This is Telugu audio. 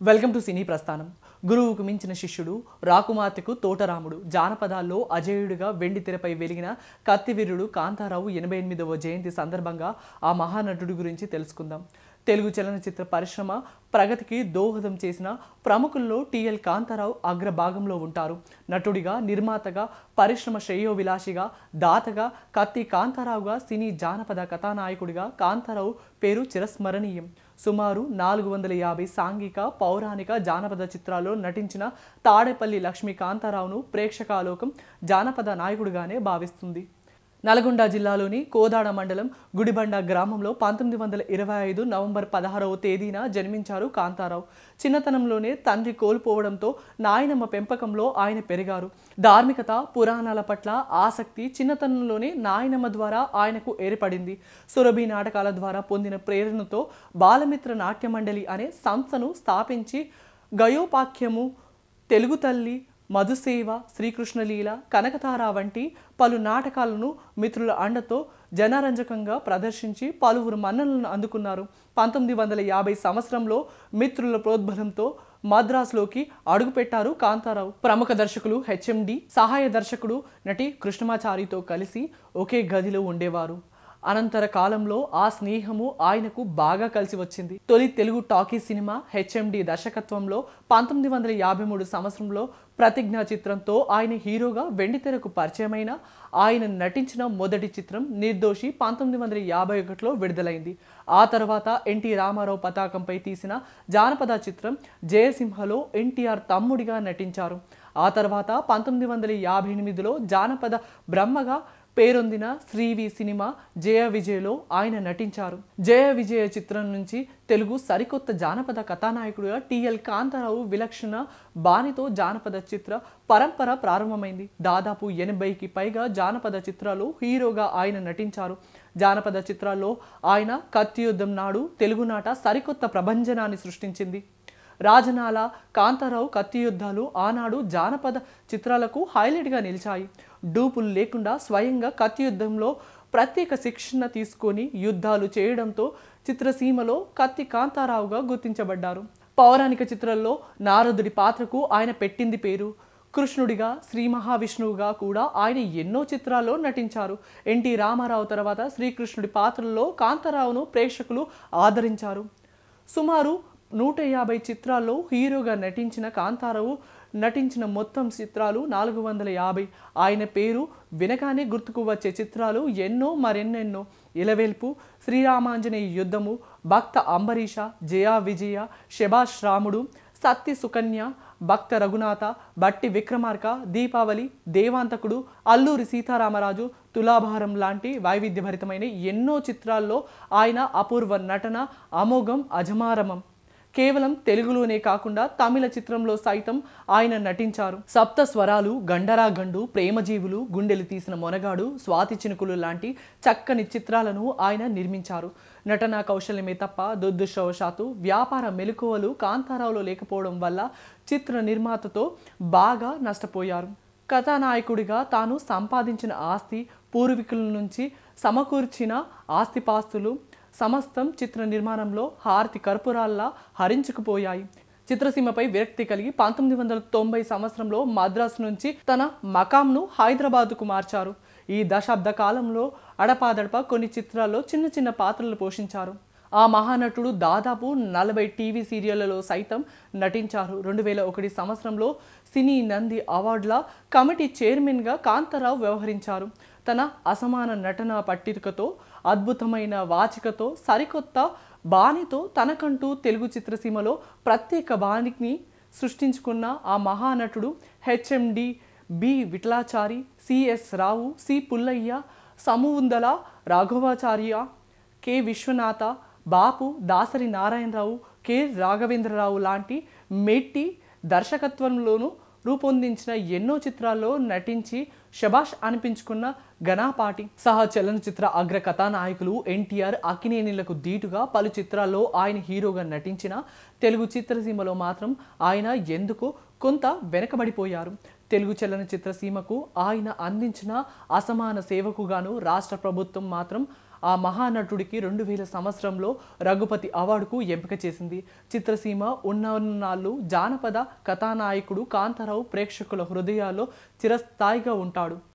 వెల్కమ్ టు సినీ ప్రస్థానం. గురువుకు మించిన శిష్యుడు, రాకుమార్తెకు తోటరాముడు, జానపదాల్లో అజేయుడిగా వెండి తెరపై వెలిగిన కత్తివీరుడు కాంతారావు 88వ జయంతి సందర్భంగా ఆ మహానటుడి గురించి తెలుసుకుందాం. తెలుగు చలనచిత్ర పరిశ్రమ ప్రగతికి దోహదం చేసిన ప్రముఖుల్లో టీఎల్ కాంతారావు అగ్రభాగంలో ఉంటారు. నటుడిగా, నిర్మాతగా, పరిశ్రమ శ్రేయోవిలాషిగా, దాతగా, కత్తి కాంతారావుగా, సినీ జానపద కథానాయకుడిగా కాంతారావు పేరు చిరస్మరణీయం. సుమారు 450 సాంఘిక, పౌరాణిక, జానపద చిత్రాల్లో నటించిన తాడేపల్లి లక్ష్మీ కాంతారావును ప్రేక్షకాలోకం జానపద నాయకుడిగానే భావిస్తుంది. నల్గొండ జిల్లాలోని కోదాడ మండలం గుడిబండ గ్రామంలో 1925 నవంబర్ 16వ తేదీన జన్మించారు కాంతారావు. చిన్నతనంలోనే తండ్రి కోల్పోవడంతో నాయనమ్మ పెంపకంలో ఆయన పెరిగారు. ధార్మికత, పురాణాల పట్ల ఆసక్తి చిన్నతనంలోనే నాయనమ్మ ద్వారా ఆయనకు ఏర్పడింది. సురభి నాటకాల ద్వారా పొందిన ప్రేరణతో బాలమిత్ర నాట్య మండలి అనే సంస్థను స్థాపించి గయోపాఖ్యము, తెలుగు తల్లి, మధుసేవ, శ్రీకృష్ణలీల, కనకతార వంటి పలు నాటకాలను మిత్రుల అండతో జనరంజకంగా ప్రదర్శించి పలువురు మన్ననలను అందుకున్నారు. 1950 సంవత్సరంలో మిత్రుల ప్రోద్బలంతో మద్రాసులోకి అడుగుపెట్టారు కాంతారావు. ప్రముఖ దర్శకులు హెచ్ఎండి, సహాయ దర్శకుడు నటి కృష్ణమాచారితో కలిసి ఒకే గదిలో ఉండేవారు. అనంతర కాలంలో ఆ స్నేహము ఆయనకు బాగా కలిసి వచ్చింది. తొలి తెలుగు టాకీ సినిమా హెచ్ఎండి దర్శకత్వంలో 1953 సంవత్సరంలో ప్రతిజ్ఞ చిత్రంతో ఆయన హీరోగా వెండితెరకు పరిచయమైన ఆయన నటించిన మొదటి చిత్రం నిర్దోషి 1951లో విడుదలైంది. ఆ తర్వాత ఎన్టీ రామారావు పతాకంపై తీసిన జానపద చిత్రం జయసింహలో ఎన్టీఆర్ తమ్ముడిగా నటించారు. ఆ తర్వాత 1958లో జానపద బ్రహ్మగా పేరొందిన శ్రీవి సినిమా జయ విజయలో ఆయన నటించారు. జయ విజయ చిత్రం నుంచి తెలుగు సరికొత్త జానపద కథానాయకుడిగా టీఎల్ కాంతారావు విలక్షణ బాణితో జానపద చిత్ర పరంపర ప్రారంభమైంది. దాదాపు 80కి పైగా జానపద చిత్రాలు హీరోగా ఆయన నటించారు. జానపద చిత్రాల్లో ఆయన కత్తి యుద్ధం నాడు తెలుగునాట సరికొత్త ప్రభంజనాన్ని సృష్టించింది. రాజనాల, కాంతారావు కత్తి యుద్ధాలు ఆనాడు జానపద చిత్రాలకు హైలైట్గా నిలిచాయి. డూపులు లేకుండా స్వయంగా కత్తి యుద్ధంలో ప్రత్యేక శిక్షణ తీసుకొని యుద్ధాలు చేయడంతో చిత్రసీమలో కత్తి కాంతారావుగా గుర్తించబడ్డారు. పౌరాణిక చిత్రాల్లో నారదుడి పాత్రకు ఆయన పెట్టింది పేరు. కృష్ణుడిగా, శ్రీ మహావిష్ణువుగా కూడా ఆయన ఎన్నో చిత్రాల్లో నటించారు. ఎన్టీ రామారావు తర్వాత శ్రీకృష్ణుడి పాత్రల్లో కాంతారావును ప్రేక్షకులు ఆదరించారు. సుమారు 150 చిత్రాల్లో హీరోగా నటించిన కాంతారావు నటించిన మొత్తం చిత్రాలు 450. ఆయన పేరు వినగానే గుర్తుకు వచ్చే చిత్రాలు ఎన్నో మరెన్నెన్నో. ఇలవేల్పు, శ్రీరామాంజనేయ యుద్ధము, భక్త అంబరీష, జయా విజయ, శభాష్ రాముడు, సత్తి సుకన్య, భక్త రఘునాథ, బట్టి విక్రమార్క, దీపావళి, దేవాంతకుడు, అల్లూరి సీతారామరాజు, తులాభారం లాంటి వైవిధ్యభరితమైన ఎన్నో చిత్రాల్లో ఆయన అపూర్వ నటన అమోఘం, అజమారమం. కేవలం తెలుగులోనే కాకుండా తమిళ చిత్రంలో సైతం ఆయన నటించారు. సప్త స్వరాలు, గండరా గండు, ప్రేమజీవులు, గుండెలు తీసిన మొనగాడు, స్వాతి చినుకులు లాంటి చక్కని చిత్రాలను ఆయన నిర్మించారు. నటనా కౌశల్యమే తప్ప దురదృష్టవశాత్తు వ్యాపార మెలకువలు కాంతారావులో లేకపోవడం వల్ల చిత్ర నిర్మాతతో బాగా నష్టపోయారు. కథానాయకుడిగా తాను సంపాదించిన ఆస్తి, పూర్వీకుల నుంచి సమకూర్చిన ఆస్తిపాస్తులు సమస్తం చిత్ర నిర్మాణంలో హారతి కర్పూరాల్లా హరించుకుపోయాయి. చిత్రసీమపై విరక్తి కలిగి 1990 సంవత్సరంలో మద్రాసు నుంచి తన మకాంను హైదరాబాద్కు మార్చారు. ఈ దశాబ్ద కాలంలో అడపాదడప కొన్ని చిత్రాల్లో చిన్న చిన్న పాత్రలు పోషించారు. ఆ మహానటుడు దాదాపు 40 టీవీ సీరియళ్లలో సైతం నటించారు. 2001 సంవత్సరంలో సినీ నంది అవార్డుల కమిటీ చైర్మన్గా కాంతారావు వ్యవహరించారు. తన అసమాన నటన పట్టికతో, అద్భుతమైన వాచికతో, సరికొత్త బాణితో తనకంటూ తెలుగు చిత్రసీమలో ప్రత్యేక బాణిని సృష్టించుకున్న ఆ మహానటుడు హెచ్ఎండి, బి విఠలాచారి, సిఎస్ రావు, సి పుల్లయ్య, సమువుందల రాఘవాచార్య, కె విశ్వనాథ, బాపు, దాసరి నారాయణరావు, కె రాఘవేంద్రరావు లాంటి మెట్టి దర్శకత్వంలోనూ రూపొందించిన ఎన్నో చిత్రాల్లో నటించి శభాష్ అనిపించుకున్న ఘనాపాటి సహా చలనచిత్ర అగ్ర కథానాయకులు ఎన్టీఆర్, అక్కినేనిలకు ధీటుగా పలు చిత్రాల్లో ఆయన హీరోగా నటించిన తెలుగు చిత్రసీమలో మాత్రం ఆయన ఎందుకో కొంత వెనకబడిపోయారు. తెలుగు చలనచిత్ర సీమకు ఆయన అందించిన అసమాన సేవకుగాను రాష్ట్ర ప్రభుత్వం మాత్రం ఆ మహానటుడికి 2000 సంవత్సరంలో రఘుపతి అవార్డుకు ఎంపిక చేసింది. చిత్రసీమ ఉన్నన్నాళ్ళు జానపద కథానాయకుడు కాంతారావు ప్రేక్షకుల హృదయాల్లో చిరస్థాయిగా ఉంటాడు.